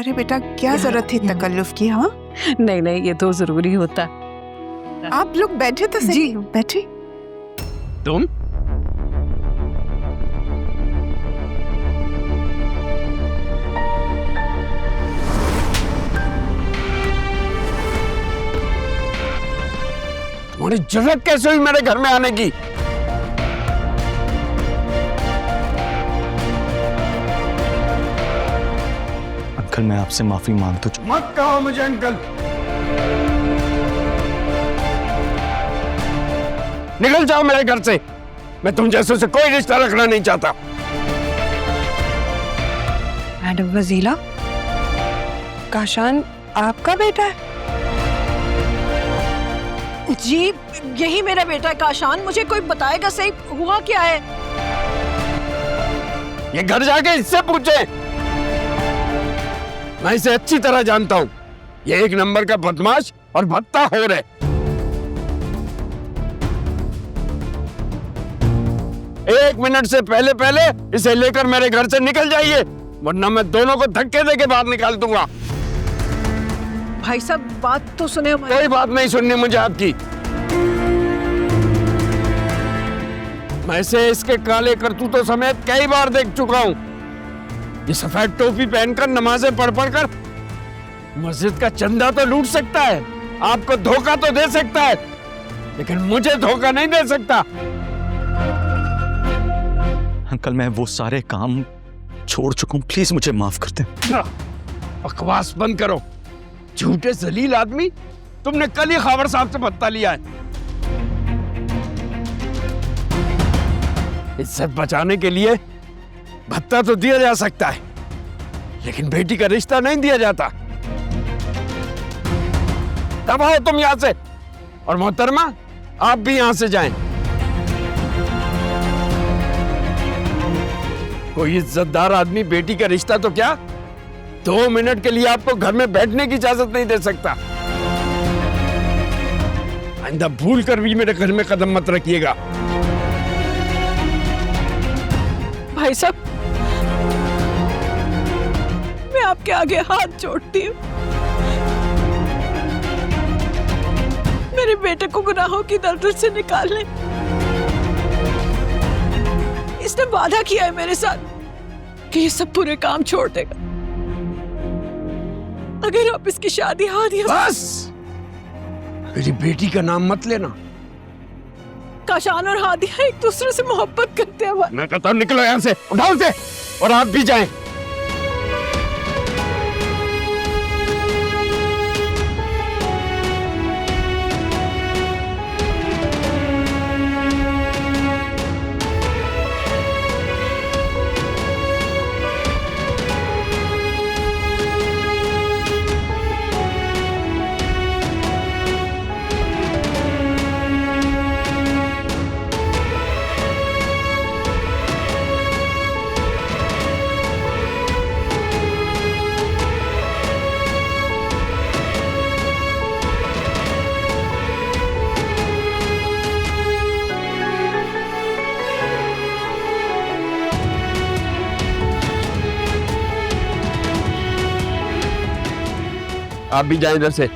अरे बेटा, क्या जरूरत थी तकल्लुफ की? हाँ, नहीं नहीं, ये तो जरूरी होता। आप लोग बैठे तो सही। जी। बैठे। तुम तुम्हारी जरूरत कैसे हुई मेरे घर में आने की? अंकल, मैं आपसे माफी मांगता हूँ। मत कहो मुझे अंकल। निकल जाओ मेरे घर से। मैं तुम जैसों से कोई रिश्ता रखना नहीं चाहता। मैडम वजीला, काशान आपका बेटा है? जी, यही मेरा बेटा है काशान। मुझे कोई बताएगा सही, हुआ क्या है? ये घर जाके इससे पूछे। मैं इसे अच्छी तरह जानता हूँ। ये एक नंबर का बदमाश और भत्ताखोर है। एक मिनट से पहले पहले इसे लेकर मेरे घर से निकल जाइए, वरना मैं दोनों को धक्के देके बाहर निकाल दूंगा। भाई साहब, बात तो सुने हमारी। कोई बात नहीं सुननी मुझे आपकी। मैं इसे इसके काले करतूतों समेत कई बार देख चुका हूं। ये सफेद टोपी पहनकर नमाजें पढ़ कर मस्जिद का चंदा तो लूट सकता है, आपको धोखा तो दे सकता है, लेकिन मुझे धोखा नहीं दे सकता। अंकल, मैं वो सारे काम छोड़ चुका हूँ, प्लीज मुझे माफ कर दें। बकवास बंद करो, झूठे जलील आदमी। तुमने कल ही खावर साहब से भत्ता लिया है। इज्जत बचाने के लिए भत्ता तो दिया जा सकता है, लेकिन बेटी का रिश्ता नहीं दिया जाता। तब आओ तुम यहां से, और मोहतरमा आप भी यहां से जाएं। कोई इज्जतदार आदमी बेटी का रिश्ता तो क्या, 2 मिनट के लिए आपको घर में बैठने की इजाजत नहीं दे सकता। आइंदा भूल कर भी मेरे घर में कदम मत रखिएगा। भाई साहब, मैं आपके आगे हाथ जोड़ती हूँ। मेरे बेटे को गुनाहों की दलदल से निकाल लें। इसने वादा किया है मेरे साथ कि ये सब पूरे काम छोड़ देगा अगर आप इसकी शादी हादिया। बस, मेरी बेटी का नाम मत लेना। काशान और हादिया एक दूसरे से मोहब्बत करते हैं। मैं कहता हूं निकलो यहां से, उठाओ से, और आप भी जाएं। आप भी जाएं इधर से।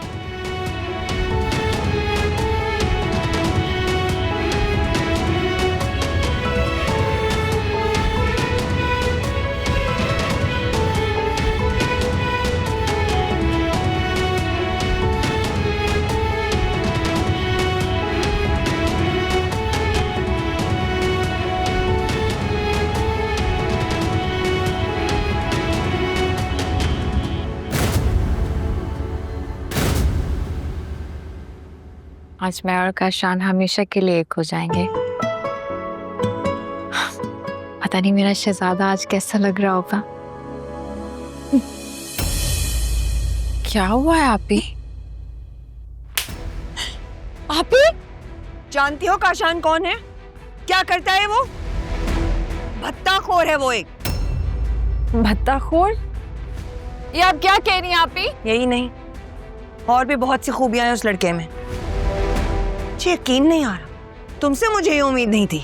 आज मैं और काशान हमेशा के लिए एक हो जाएंगे। पता नहीं मेरा शहजादा आज कैसा लग रहा होगा। क्या हुआ है आपी? आपी, जानती हो काशान कौन है? क्या करता है वो? भत्ताखोर है वो एक। भत्ताखोर? ये आप क्या कह रही हैं आपी? यही नहीं, और भी बहुत सी खूबियां हैं उस लड़के में। मुझे यकीन नहीं आ रहा, तुमसे मुझे ये उम्मीद नहीं थी।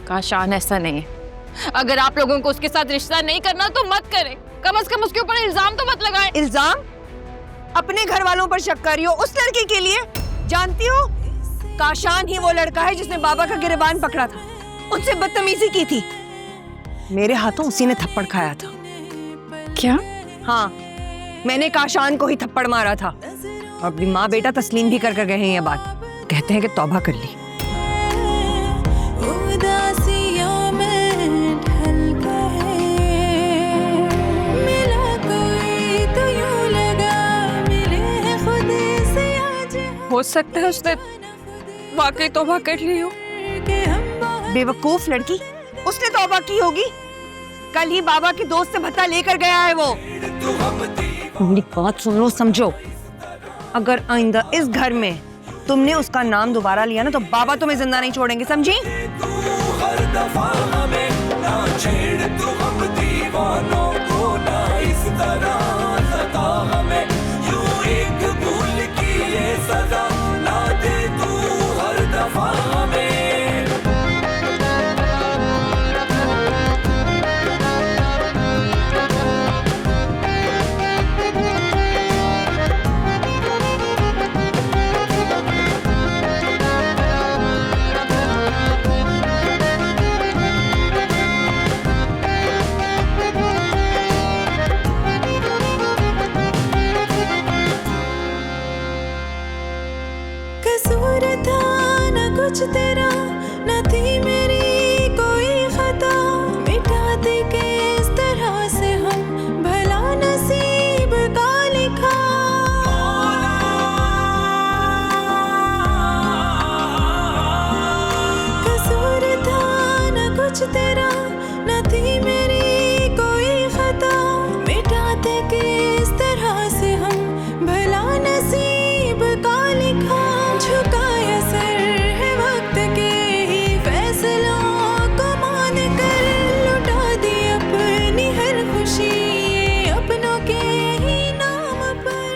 काशान, ऐसा नहीं है। अगर आप लोगों को उसके साथ रिश्ता नहीं करना तो मत करें। कम से कम उसके ऊपर इल्जाम तो मत लगाएं। इल्जाम? अपने घर वालों पर शक कर रही हो उस लड़की के लिए? जानती हो, काशान ही वो लड़का है जिसने बाबा का गिरबान पकड़ा था, उससे बदतमीजी की थी। मेरे हाथों उसी ने थप्पड़ खाया था। क्या? हाँ, मैंने काशान को ही थप्पड़ मारा था। और अपनी माँ बेटा तस्लीम भी कर गए हैं ये बात। कहते हैं कि तौबा कर ली। हो सकता है उसने वाकई तौबा कर ली हो। बेवकूफ लड़की, उसने तौबा की होगी। कल ही बाबा के दोस्त से भत्ता लेकर गया है वो। मेरी बात सुन लो, समझो। अगर आइंदा इस घर में तुमने उसका नाम दोबारा लिया ना तो बाबा तुम्हें जिंदा नहीं छोड़ेंगे, समझी? कसूर था न कुछ तेरा, न थी मेरी कोई खता, मिटा दे के इस तरह से हम भला नसीब का लिखा। कसूर था न कुछ तेरा, न थी मेरी कोई खता, मिटा दे के इस तरह से हम भला नसीब का लिखा। झुकाया सर है वक्त के ही फैसलों को मान कर, लुटा दी अपनी हर खुशी ये अपनों के ही नाम पर।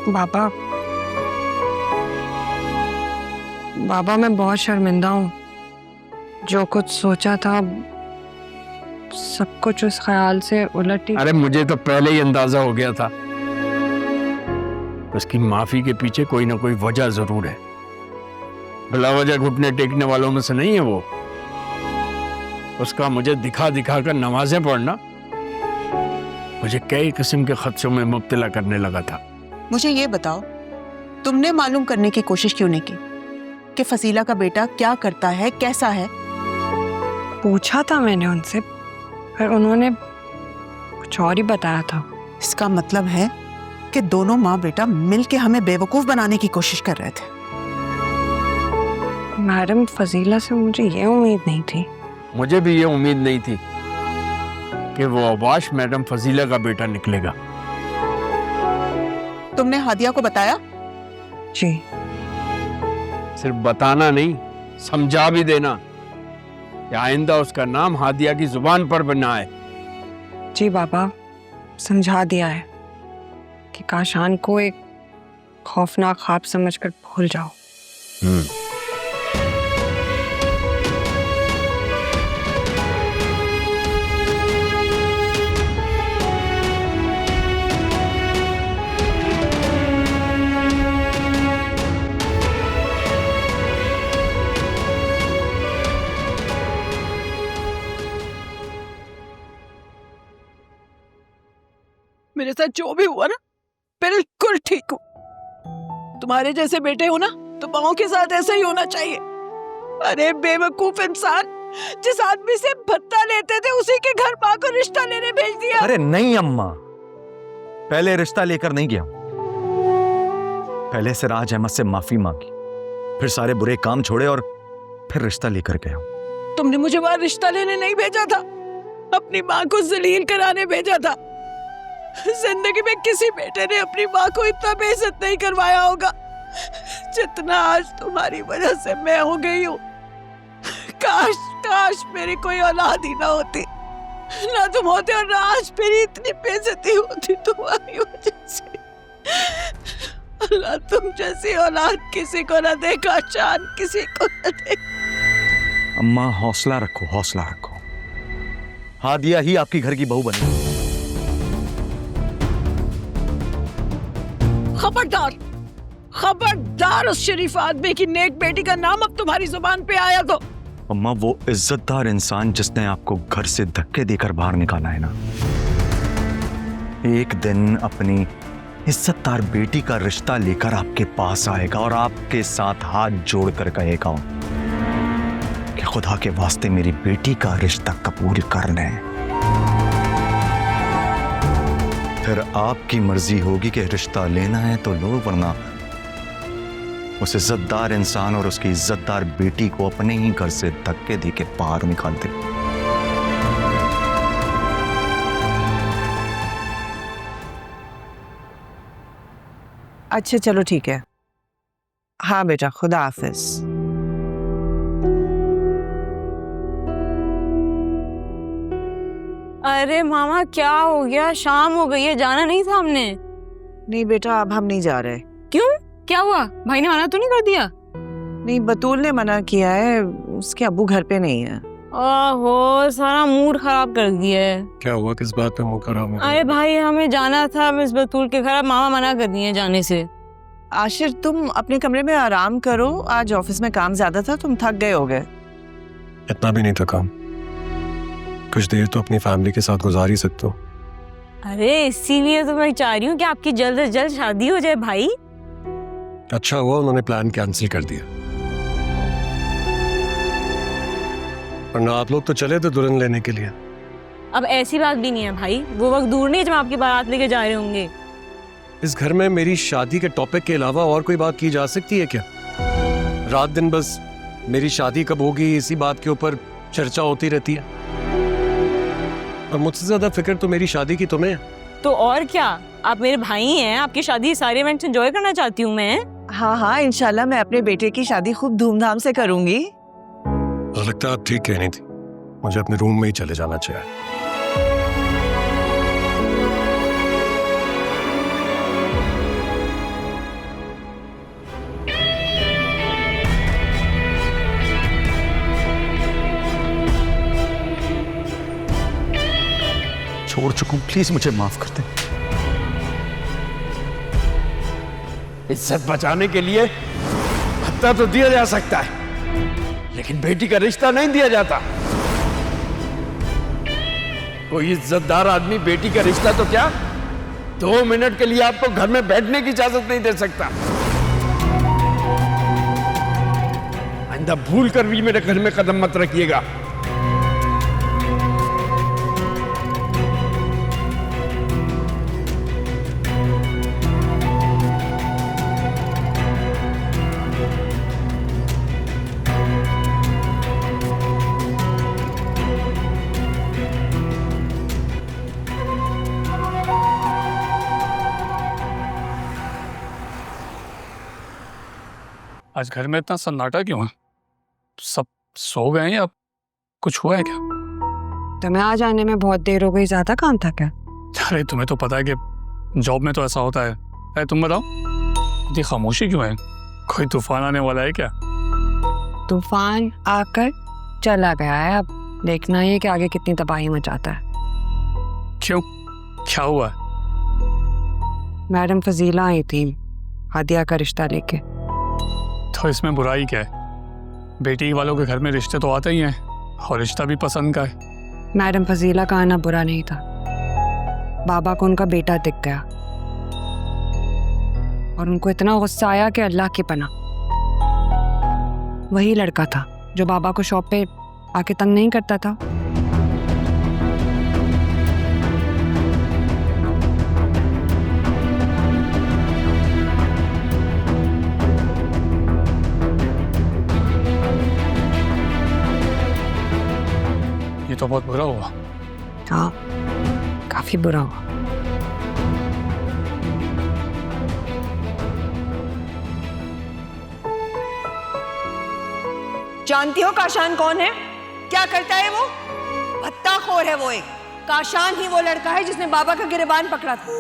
बाबा, बाबा मैं बहुत शर्मिंदा हूँ। जो कुछ सोचा था सब कुछ उस ख्याल से उलट ही। अरे मुझे तो पहले ही अंदाजा हो गया था। उसकी माफी के पीछे कोई ना कोई वजह जरूर है। बिला वजह घुटने टेकने वालों में से नहीं है वो। उसका मुझे दिखा दिखा कर नमाजें पढ़ना मुझे कई किस्म के खदशों में मुब्तला करने लगा था। मुझे ये बताओ, तुमने मालूम करने की कोशिश क्यों नहीं की कि फसीला का बेटा क्या करता है, कैसा है? पूछा था मैंने उनसे, पर उन्होंने कुछ और ही बताया था। इसका मतलब है कि दोनों माँ बेटा मिलके हमें बेवकूफ बनाने की कोशिश कर रहे थे। मैडम फजीला से मुझे ये उम्मीद नहीं थी। मुझे भी ये उम्मीद नहीं थी कि वो अबाश मैडम फजीला का बेटा निकलेगा। तुमने हादिया को बताया? जी। सिर्फ बताना नहीं, समझा भी देना कि आइंदा उसका नाम हादिया की जुबान पर बना है। जी बाबा, समझा दिया है कि काशान को एक खौफनाक ख्वाब समझकर भूल जाओ। मेरे साथ जो भी हुआ ना, बिल्कुल ठीक हो। तुम्हारे जैसे बेटे हो ना, तो माओ के साथ ऐसा ही होना चाहिए। अरे बेवकूफ इंसान, जिस आदमी से भत्ता लेते थे उसी के घर माँ को रिश्ता लेने भेज दिया। अरे नहीं अम्मा, पहले रिश्ता लेकर नहीं गया। पहले सिराज अहमद से माफी मांगी, फिर सारे बुरे काम छोड़े और फिर रिश्ता लेकर गया। तुमने मुझे वहां रिश्ता लेने नहीं भेजा था, अपनी माँ को जलील कराने भेजा था। जिंदगी में किसी बेटे ने अपनी माँ को इतना बेइज्जत नहीं करवाया होगा जितना आज तुम्हारी वजह से मैं हो गई हूँ। काश काश मेरी कोई औलाद ही ना होती, ना तुम होते और ना आज मेरी इतनी बेइज्जती होती तुम्हारी वजह से। अल्लाह तुम जैसी औलाद किसी को ना देगा, चांद किसी को ना दे। अम्मा हौसला रखो, हौसला रखो। हादिया ही आपकी घर की बहू बनी। खबरदार, खबरदार उस शरीफ आदमी की नेक बेटी का नाम अब तुम्हारी जुबान पे आया तो। अम्मा वो इज्जतदार इंसान जिसने आपको घर से धक्के देकर बाहर निकाला है ना, एक दिन अपनी इज्जतदार बेटी का रिश्ता लेकर आपके पास आएगा और आपके साथ हाथ जोड़कर कहेगा कि खुदा के वास्ते मेरी बेटी का रिश्ता कबूल कर लें। फिर आपकी मर्जी होगी कि रिश्ता लेना है तो लो, वरना उस इज्जतदार इंसान और उसकी इज्जतदार बेटी को अपने ही घर से धक्के दे के बाहर निकाल दे। अच्छा चलो ठीक है। हाँ बेटा, खुदा हाफिज। अरे मामा क्या हो गया? शाम हो गई है, जाना नहीं था हमने। नहीं बेटा, अब हम नहीं जा रहे। क्यों, क्या हुआ? भाई ने मना तो नहीं कर दिया? नहीं, बतूल ने मना किया है, उसके अब्बू घर पे नहीं है। ओहो, सारा मूड खराब कर दिया है। क्या हुआ, किस बात पे मुंह खराब है? अरे भाई हमें जाना था मिस बतूल के घर, मामा मना कर दिए जाने से। आशिर तुम अपने कमरे में आराम करो, आज ऑफिस में काम ज्यादा था, तुम थक गए होगे। इतना भी नहीं था काम, कुछ देर तो अपनी फैमिली के साथ गुजार ही सकते हो। अरे इसीलिए तो मैं चाह रही हूँ कि आपकी जल्द से जल्द शादी हो जाए भाई। अच्छा हुआ उन्होंने प्लान कैंसिल कर दिया, वरना आप लोग तो चले थे दुल्हन लेने के लिए। अब ऐसी बात भी नहीं है भाई, वो वक्त दूर नहीं है जब आपकी बारात लेके जा रहे होंगे। इस घर में मेरी शादी के टॉपिक के अलावा और कोई बात की जा सकती है क्या? रात दिन बस मेरी शादी कब होगी इसी बात के ऊपर चर्चा होती रहती है, और मुझसे ज्यादा फिक्र तो मेरी शादी की तुम्हें है। तो और क्या, आप मेरे भाई हैं, आपकी शादी सारे इवेंट्स एंजॉय करना चाहती हूँ मैं। हाँ हाँ, इंशाल्लाह मैं अपने बेटे की शादी खूब धूमधाम से करूंगी। मुझे लगता है आप ठीक कहनी थी, मुझे अपने रूम में ही चले जाना चाहिए। छोड़ चुका हूं, प्लीज मुझे माफ कर दे। इज्जत बचाने के लिए भत्ता तो दिया जा सकता है, लेकिन बेटी का रिश्ता नहीं दिया जाता। कोई इज्जतदार आदमी बेटी का रिश्ता तो क्या 2 मिनट के लिए आपको घर में बैठने की इजाजत नहीं दे सकता। आइंदा भूल कर भी मेरे घर में कदम मत रखिएगा। आज घर में इतना सन्नाटा क्यों है? सब सो गए हैं या कुछ हुआ है क्या? तुम्हें आ जाने में बहुत देर हो गई, ज्यादा काम था क्या? अरे तुम्हें तो पता है कि जॉब में तो ऐसा होता है। अरे तुम बताओ, इतनी खामोशी क्यों है? कोई तूफान आने वाला है क्या? तूफान आकर चला गया है, अब देखना ये कि आगे कितनी तबाही मचाता है। क्यों, क्या हुआ है? मैडम फजीला आई थी हादिया का रिश्ता लेके। तो इसमें बुराई क्या है? बेटी वालों के घर में रिश्ते तो आते ही हैं, और रिश्ता भी पसंद का है। मैडम फजीला का आना बुरा नहीं था, बाबा को उनका बेटा दिख गया और उनको इतना गुस्सा आया कि अल्लाह की पनाह, वही लड़का था जो बाबा को शॉप पे आके तंग नहीं करता था। ये तो बहुत बुरा हुआ। हाँ, काफी बुरा हुआ। जानती हो काशान कौन है? क्या करता है वो? भत्ताखोर है वो एक। काशान ही वो लड़का है जिसने बाबा का गिरबान पकड़ा था।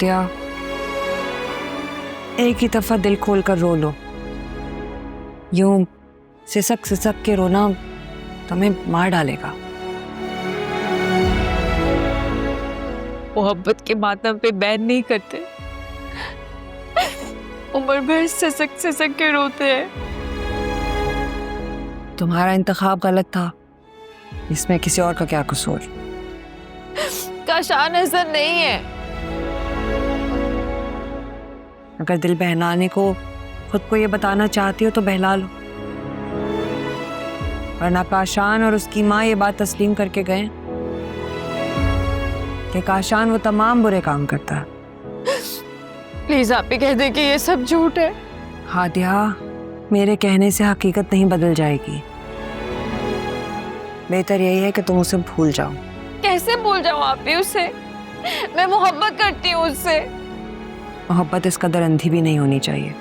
हादिया, एक ही दफा दिल खोल कर रो लो। यूं सिसक सिसक के रोना तुम्हें मार डालेगा। मोहब्बत के मातम पे बैन नहीं करते, उम्र भर सिसक सिसक के रोते हैं। तुम्हारा इंतखाब गलत था, इसमें किसी और का क्या कसूर। काशान ऐसा नहीं है। अगर दिल बहलाने को खुद को ये बताना चाहती हो तो बहला लो, वरना काशान और उसकी माँ ये बात तस्लीम करके गए कि काशान वो तमाम बुरे काम करता है। प्लीज आप ही कह दे कि ये सब झूठ है। हादिया, मेरे कहने से हकीकत नहीं बदल जाएगी। बेहतर यही है कि तुम उसे भूल जाओ। कैसे भूल जाऊं आप भी उसे? मैं मोहब्बत करती हूँ उससे। मोहब्बत इस कदर अंधी भी नहीं होनी चाहिए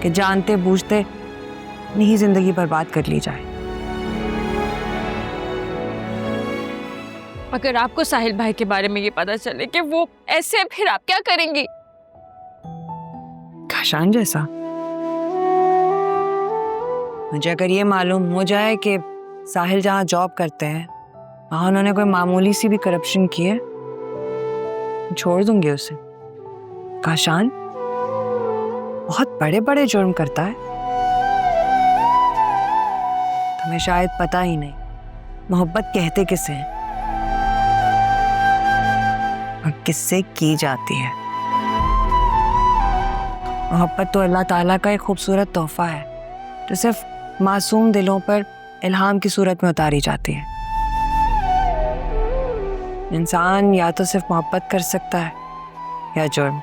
कि जानते बूझते अपनी ही जिंदगी बर्बाद कर ली जाए। अगर आपको साहिल भाई के बारे में ये पता चले कि वो ऐसे है, फिर आप क्या करेंगी? काशान जैसा। मुझे अगर ये मालूम हो जाए कि साहिल जहाँ जॉब करते हैं वहाँ उन्होंने कोई मामूली सी भी करप्शन की है, छोड़ दूंगी उसे। काशान बहुत बड़े बड़े जुर्म करता है, तुम्हें शायद पता ही नहीं मोहब्बत कहते किसे हैं और किससे की जाती है। मोहब्बत तो अल्लाह ताला का एक खूबसूरत तोहफा है जो सिर्फ मासूम दिलों पर इल्हाम की सूरत में उतारी जाती है। इंसान या तो सिर्फ मोहब्बत कर सकता है या जुर्म,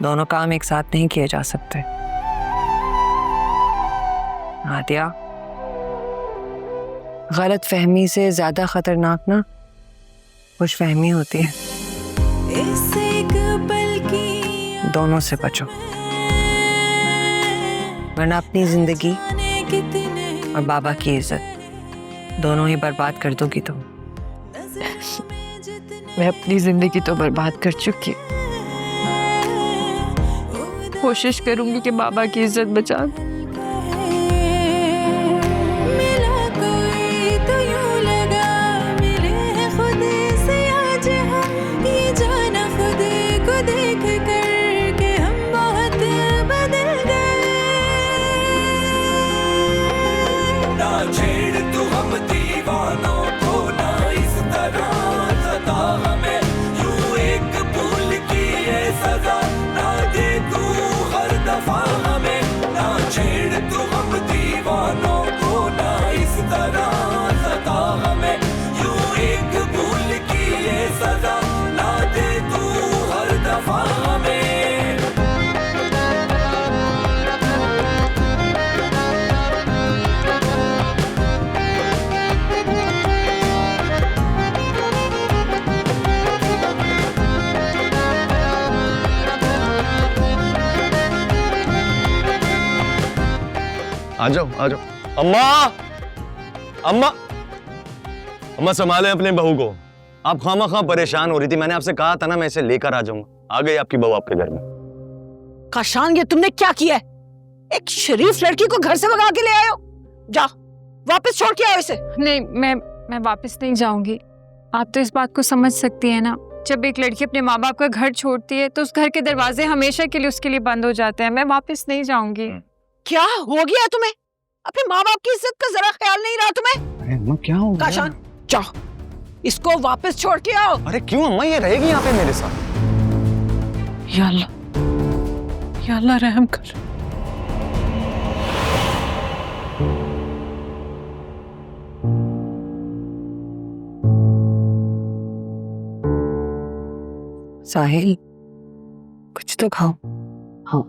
दोनों काम एक साथ नहीं किए जा सकते। हादिया, गलत फहमी से ज्यादा खतरनाक ना खुश फहमी होती है। दोनों से बचो, वरना अपनी जिंदगी और बाबा की इज्जत दोनों ही बर्बाद कर दोगी तुम। मैं अपनी जिंदगी तो बर्बाद कर चुकी, कोशिश करूंगी कि बाबा की इज्जत बचा दूं। आ जाओ आ जाओ। अम्मा अम्मा अम्मा, संभाले अपने बहू को। आप खामा परेशान हो रही थी, मैंने आपसे कहा था ना मैं इसे लेकर आ जाऊंगा। आ गई आपकी बहू आपके घर में। काशान, ये तुमने क्या किया है? एक शरीफ लड़की को घर से भगा के ले आए हो। जा वापस छोड़ के आओ इसे। नहीं, मैं वापस नहीं जाऊंगी। आप तो इस बात को समझ सकती है ना, जब एक लड़की अपने माँ बाप का घर छोड़ती है तो उस घर के दरवाजे हमेशा के लिए उसके लिए बंद हो जाते हैं। मैं वापस नहीं जाऊंगी। क्या हो गया तुम्हें? अपने माँ बाप की इज्जत का जरा ख्याल नहीं रहा तुम्हें? अरे अम्मा क्या हो गया? काशान, जाओ इसको वापस छोड़ के आओ। अरे क्यों अम्मा, ये रहेगी यहाँ पे मेरे साथ। या अल्लाह रहम कर। साहिल, कुछ तो खाओ। हाँ,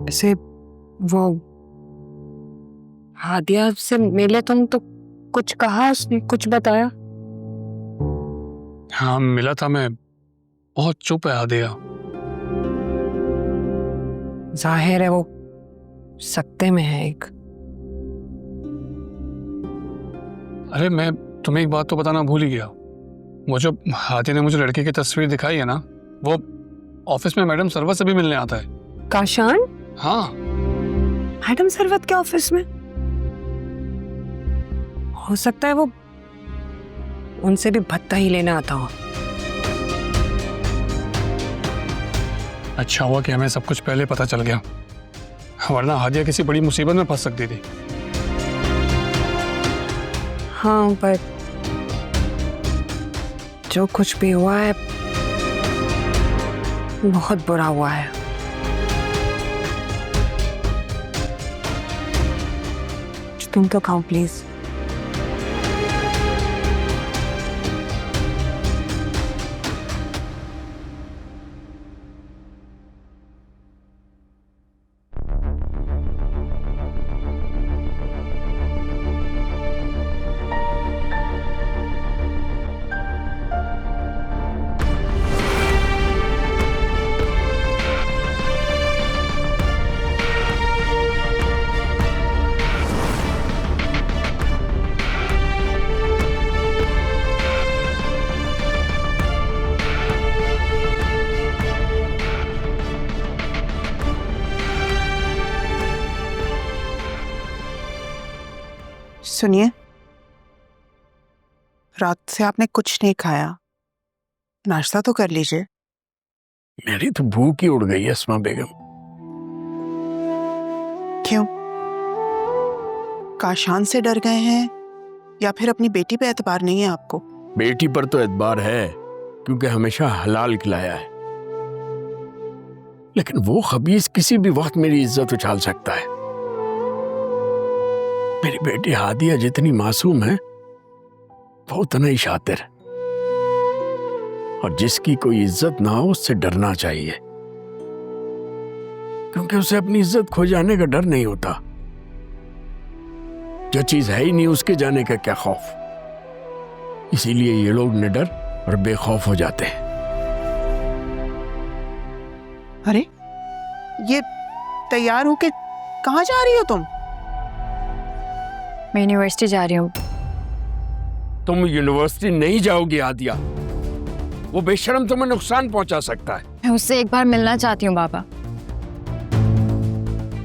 वैसे वो हादिया से मिले तुम तो कुछ कहा उसने, कुछ बताया? हाँ मिला था, मैं बहुत चुप है हादिया। जाहिर है वो सकते में है एक। अरे मैं तुम्हें एक बात तो बताना भूल ही गया। वो जो हाथी ने मुझे लड़के की तस्वीर दिखाई है ना, वो ऑफिस में मैडम सरवत से भी मिलने आता है। काशान? हाँ। मैडम सरवत के ऑफिस में? हो सकता है वो उनसे भी भत्ता ही लेना आता हो। अच्छा हुआ कि हमें सब कुछ पहले पता चल गया, वरना हादिया किसी बड़ी मुसीबत में फंस सकती थी। हाँ, पर जो कुछ भी हुआ है बहुत बुरा हुआ है। तुम तो खाओ प्लीज। सुनिए, रात से आपने कुछ नहीं खाया, नाश्ता तो कर लीजिए। मेरी तो भूख ही उड़ गई है अस्मा बेगम। क्यों? काशान से डर गए हैं या फिर अपनी बेटी पे एतबार नहीं है आपको? बेटी पर तो एतबार है, क्योंकि हमेशा हलाल खिलाया है, लेकिन वो खबीस किसी भी वक्त मेरी इज्जत उछाल सकता है। मेरी बेटी हादिया जितनी मासूम है, वो उतना ही शातिर। और जिसकी कोई इज्जत ना हो उससे डरना चाहिए, क्योंकि उसे अपनी इज्जत खो जाने का डर नहीं होता। जो चीज है ही नहीं उसके जाने का क्या खौफ। इसीलिए ये लोग निडर और बेखौफ हो जाते हैं। अरे, ये तैयार होके कहाँ जा रही हो तुम? मैं यूनिवर्सिटी जा रही हूँ। तुम यूनिवर्सिटी नहीं जाओगी हादिया, वो बेशरम तुम्हें नुकसान पहुंचा सकता है। मैं उससे एक बार मिलना चाहती हूँ बाबा,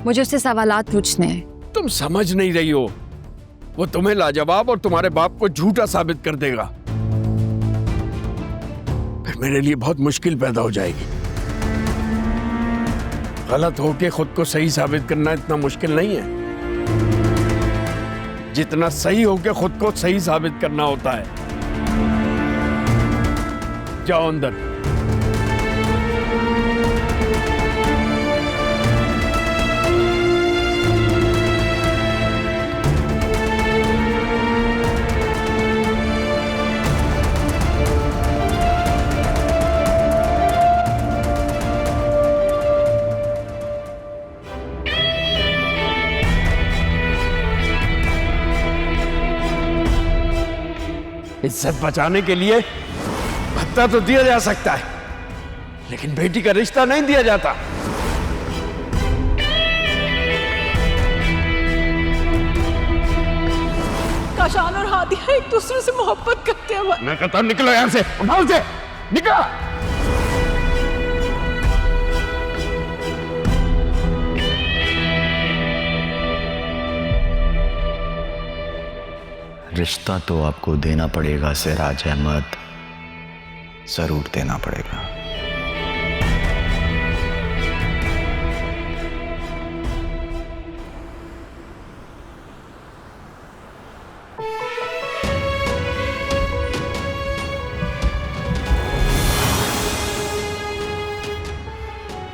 मुझे उससे सवालात पूछने हैं। तुम समझ नहीं रही हो, वो तुम्हें लाजवाब और तुम्हारे बाप को झूठा साबित कर देगा। फिर मेरे लिए बहुत मुश्किल पैदा हो जाएगी। गलत होके खुद को सही साबित करना इतना मुश्किल नहीं है जितना सही होके खुद को सही साबित करना होता है। जाओ अंदर। इज्जत बचाने के लिए भत्ता तो दिया जा सकता है, लेकिन बेटी का रिश्ता नहीं दिया जाता। काशान और हादिया एक दूसरे से मोहब्बत करते हैं। मैं कहता हूं निकलो यहां से, उठाओ से, निकलो। रिश्ता तो आपको देना पड़ेगा सिराज अहमद, जरूर देना पड़ेगा।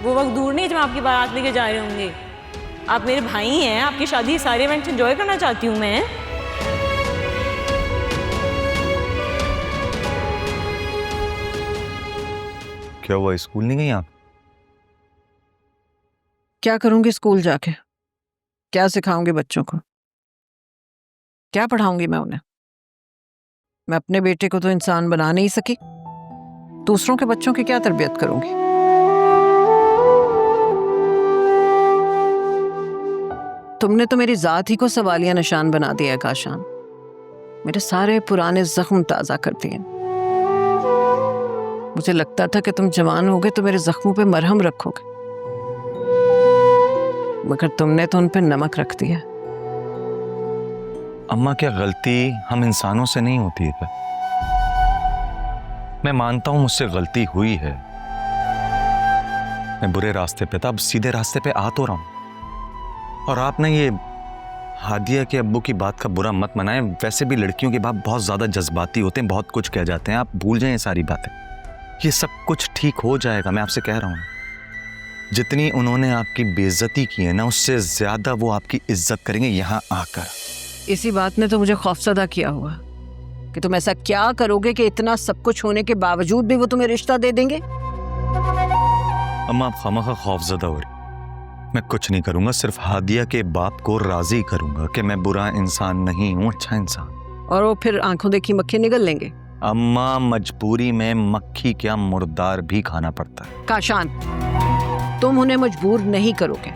वो वक्त दूर नहीं जब आपकी बारात लेके जा रहे होंगे। आप मेरे भाई हैं, आपकी शादी सारे इवेंट्स एंजॉय करना चाहती हूँ मैं। क्या हुआ, स्कूल नहीं गई आप? क्या करूंगी स्कूल जाके? क्या सिखाऊंगी बच्चों को? क्या पढ़ाऊंगी मैं उन्हें? मैं अपने बेटे को तो इंसान बना नहीं सकी, दूसरों के बच्चों की क्या तरबियत करूंगी? तुमने तो मेरी जात ही को सवालिया निशान बना दिया है काशान। मेरे सारे पुराने जख्म ताज़ा कर दिए। मुझे लगता था कि तुम जवान होगे तो मेरे जख्मों पे मरहम रखोगे, मगर तुमने तो उन पे नमक रख दिया। अम्मा, क्या गलती हम इंसानों से नहीं होती है क्या? मैं मानता हूं मुझसे गलती हुई है, मैं बुरे रास्ते पे था, अब सीधे रास्ते पे आ तो रहा हूं। और आप ना ये हादिया के अब्बू की बात का बुरा मत मनाएं। वैसे भी लड़कियों के बाप बहुत ज्यादा जज्बाती होते हैं, बहुत कुछ कह जाते हैं। आप भूल जाएं ये सारी बातें, ये सब कुछ ठीक हो जाएगा, मैं आपसे कह रहा हूं। जितनी उन्होंने आपकी बेइज्जती की है ना, उससे ज्यादा वो आपकी इज्जत करेंगे यहाँ आकर। इसी बात ने तो मुझे खौफजदा किया हुआ कि तुम ऐसा क्या करोगे कि इतना सब कुछ होने के बावजूद भी वो तुम्हें रिश्ता दे देंगे। अम्मा, आप खामखा खौफजदा हो रही। मैं कुछ नहीं करूंगा, सिर्फ हादिया के बाप को राजी करूंगा कि मैं बुरा इंसान नहीं हूं, अच्छा इंसान। और वो फिर आंखों देखी मक्खी निगल लेंगे। अम्मा, मजबूरी में मक्खी क्या मुर्दार भी खाना पड़ता है। काशान, तुम उन्हें मजबूर नहीं करोगे,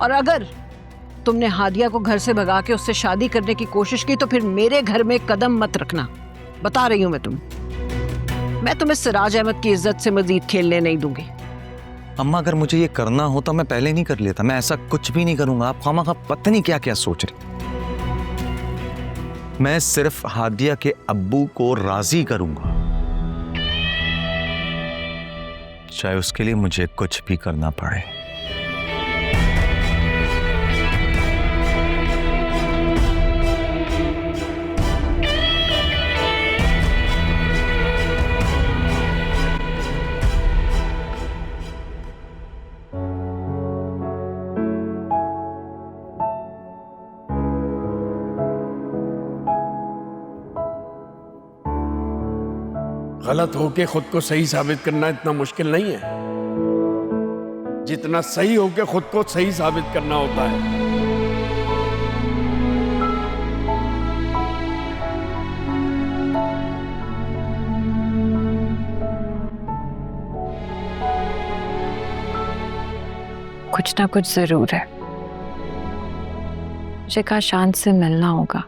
और अगर तुमने हादिया को घर से भगा के उससे शादी करने की कोशिश की तो फिर मेरे घर में कदम मत रखना, बता रही हूं मैं तुम्हें सिराज अहमद की इज्जत से मजीद खेलने नहीं दूंगी। अम्मा, अगर मुझे ये करना होता मैं पहले नहीं कर लेता। मैं ऐसा कुछ भी नहीं करूंगा। आप खामखा पता नहीं क्या क्या सोच रहे। मैं सिर्फ हादिया के अब्बू को राजी करूंगा, चाहे उसके लिए मुझे कुछ भी करना पड़े। गलत होके खुद को सही साबित करना इतना मुश्किल नहीं है जितना सही होके खुद को सही साबित करना होता है। कुछ ना कुछ जरूर है, मुझे काशान से मिलना होगा।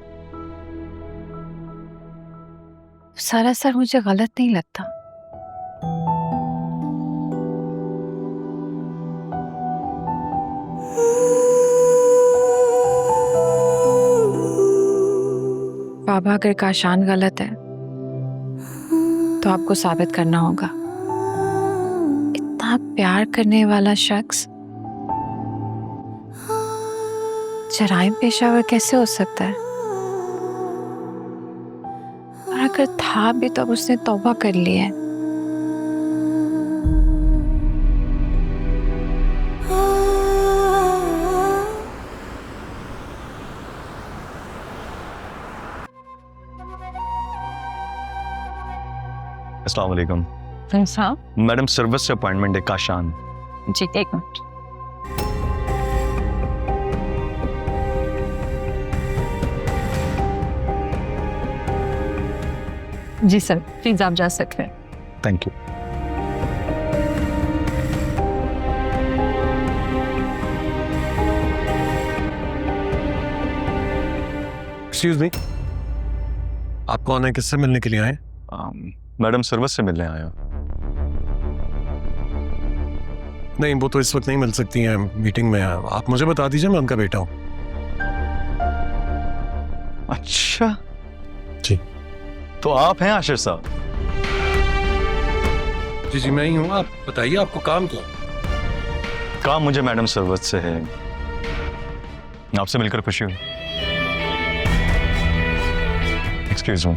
सारा सर मुझे गलत नहीं लगता। बाबा, अगर काशान गलत है तो आपको साबित करना होगा। इतना प्यार करने वाला शख्स जराइम पेशावर कैसे हो सकता है? और अगर था भी तो अब उसने तौबा कर ली है। अस्सलाम वालेकुम। मैडम, सर्विस से अपॉइंटमेंट है काशान। जी, एक मिनट। जी सर, प्लीज आप जा सकते हैं। Thank you. एक्सक्यूज मी, आप कौन है? किससे मिलने के लिए आए? मैडम, सर्विस से मिलने आया। नहीं, वो तो इस वक्त नहीं मिल सकती हैं, मीटिंग में है। आप मुझे बता दीजिए, मैं उनका बेटा हूँ। अच्छा जी, तो आप हैं आशिर साहब? जी जी, मैं ही हूँ। आप बताइए, आपको काम क्या? काम मुझे मैडम सर्विस से है। आपसे मिलकर खुशी हुई। Excuse me.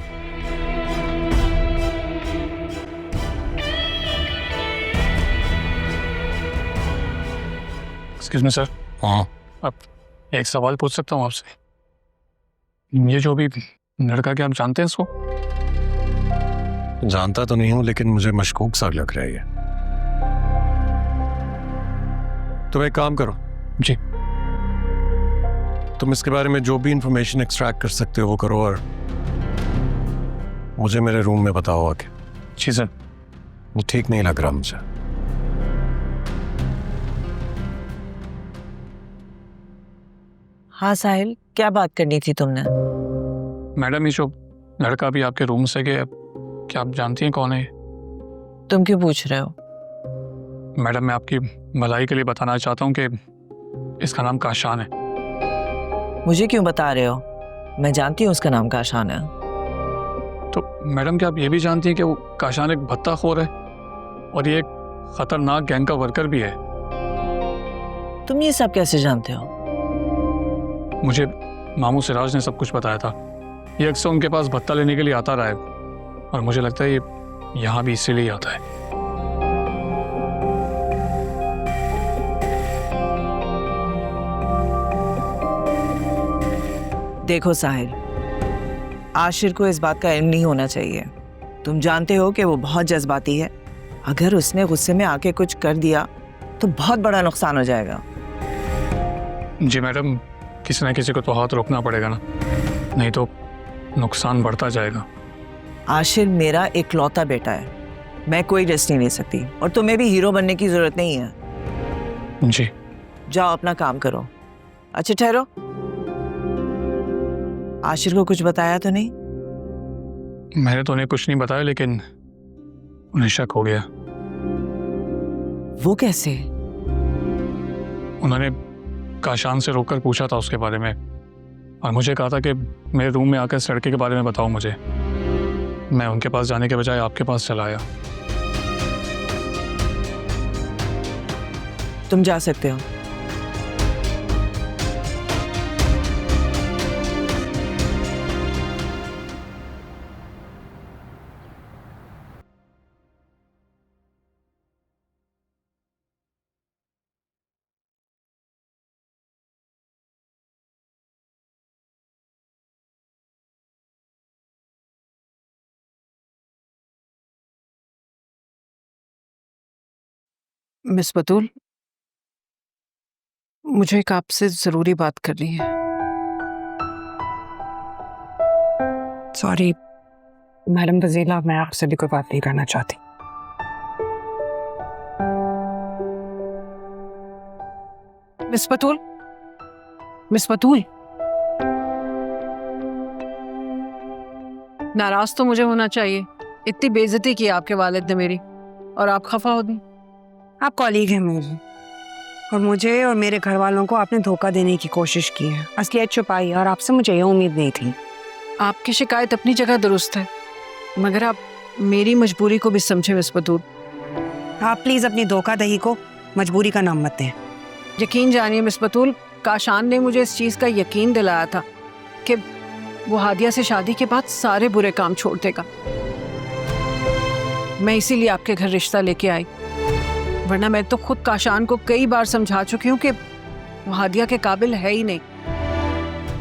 Excuse me sir. हाँ, अब एक सवाल पूछ सकता हूँ आपसे? ये जो अभी लड़का, क्या आप जानते हैं इसको? जानता तो नहीं हूँ, लेकिन मुझे मशकूक सा लग रहा है ये। तुम एक काम करो जी। तुम इसके बारे में जो भी इंफॉर्मेशन एक्सट्रैक्ट कर सकते हो वो करो, और मुझे मेरे रूम में बताओ आके। जी सर। वो ठीक नहीं लग रहा मुझे। हाँ साहिल, क्या बात करनी थी तुमने? मैडम ये जो लड़का भी आपके रूम से गया, क्या आप जानती हैं कौन है? तुम क्यों पूछ रहे हो? मैडम मैं आपकी भलाई के लिए बताना चाहता हूँ कि इसका नाम काशान है। मुझे क्यों बता रहे हो? मैं जानती हूँ उसका नाम काशान है। तो मैडम क्या आप ये भी जानती हैं कि वो काशान एक भत्ताखोर है और ये एक खतरनाक गैंग का वर्कर भी है? तुम ये सब कैसे जानते हो? मुझे मामू सिराज ने सब कुछ बताया था। ये अक्सर उनके पास भत्ता लेने के लिए आता रहा है और मुझे लगता है ये यहाँ भी इसीलिए आता है। देखो साहिल, आशिर को इस बात का इल्म नहीं होना चाहिए। तुम जानते हो कि वो बहुत जज्बाती है। अगर उसने गुस्से में आके कुछ कर दिया तो बहुत बड़ा नुकसान हो जाएगा। जी मैडम, किसी न किसी को तो हाथ रोकना पड़ेगा ना, नहीं तो नुकसान बढ़ता जाएगा। आशिर मेरा इकलौता बेटा है, मैं कोई रिस्क नहीं ले सकती और तुम्हें भी हीरो बनने की जरूरत नहीं है। जी जाओ अपना काम करो। अच्छा ठहरो, आशिर को कुछ बताया तो नहीं? मैंने तो उन्हें कुछ नहीं बताया, लेकिन उन्हें शक हो गया। वो कैसे? उन्होंने काशान से रोककर पूछा था उसके बारे में और मुझे कहा था कि मेरे रूम में आकर इस लड़के के बारे में बताओ मुझे। मैं उनके पास जाने के बजाय आपके पास चला आया। तुम जा सकते हो। मिस बतूल, मुझे एक आपसे जरूरी बात करनी है। सॉरी मैडम फजीला, मैं आपसे भी कोई बात नहीं करना चाहती। मिस बतूल, मिस बतूल, नाराज तो मुझे होना चाहिए। इतनी बेइज्जती की आपके वालिद ने मेरी और आप खफा हो दी। आप कॉलीग हैं मेरे और मुझे और मेरे घर वालों को आपने धोखा देने की कोशिश की है, असलियत छुपाई, और आपसे मुझे ये उम्मीद नहीं थी। आपकी शिकायत अपनी जगह दुरुस्त है, मगर आप मेरी मजबूरी को भी समझे मिस बतूल। आप प्लीज अपनी धोखाधड़ी को मजबूरी का नाम मत दें। यकीन जानिए मिस बतूल, काशान ने मुझे इस चीज़ का यकीन दिलाया था कि वो हादिया से शादी के बाद सारे बुरे काम छोड़ देगा। मैं इसीलिए आपके घर रिश्ता लेके आई, वरना मैं तो खुद काशान को कई बार समझा चुकी हूँ कि वो हादिया के काबिल है ही नहीं।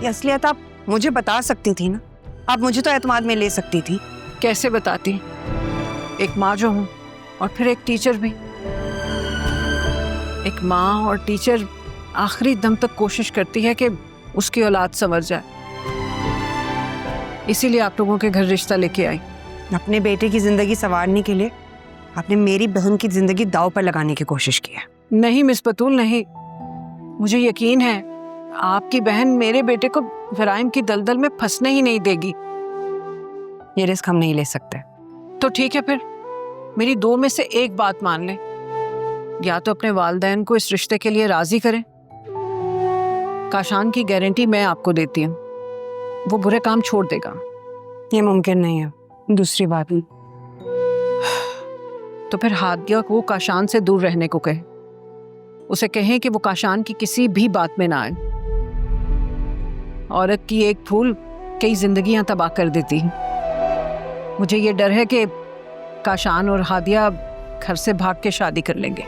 ये असलियत आप मुझे बता सकती थी ना, आप मुझे तो एतमाद में ले सकती थी। कैसे बताती? एक माँ जो हूँ और फिर एक टीचर भी। एक माँ और टीचर आखिरी दम तक कोशिश करती है कि उसकी औलाद संवर जाए। इसीलिए आप लोगों के घर रिश्ता लेके आई। अपने बेटे की जिंदगी संवारने के लिए आपने मेरी बहन की जिंदगी दांव पर लगाने की कोशिश की है। नहीं मिस बतूल, नहीं। मुझे यकीन है आपकी बहन मेरे बेटे को जराइम की दलदल में फंसने ही नहीं देगी। ये रिस्क हम नहीं ले सकते। तो ठीक है, फिर मेरी दो में से एक बात मान लें। या तो अपने वालिदैन को इस रिश्ते के लिए राजी करें। काशान की गारंटी मैं आपको देती हूँ, वो बुरे काम छोड़ देगा। ये मुमकिन नहीं है। दूसरी बात, तो फिर हादिया को काशान से दूर रहने को कहे। उसे कहें कि वो काशान की किसी भी बात में ना आए। औरत की एक भूल कई जिंदगियां तबाह कर देती है। मुझे ये डर है कि काशान और हादिया घर से भाग के शादी कर लेंगे।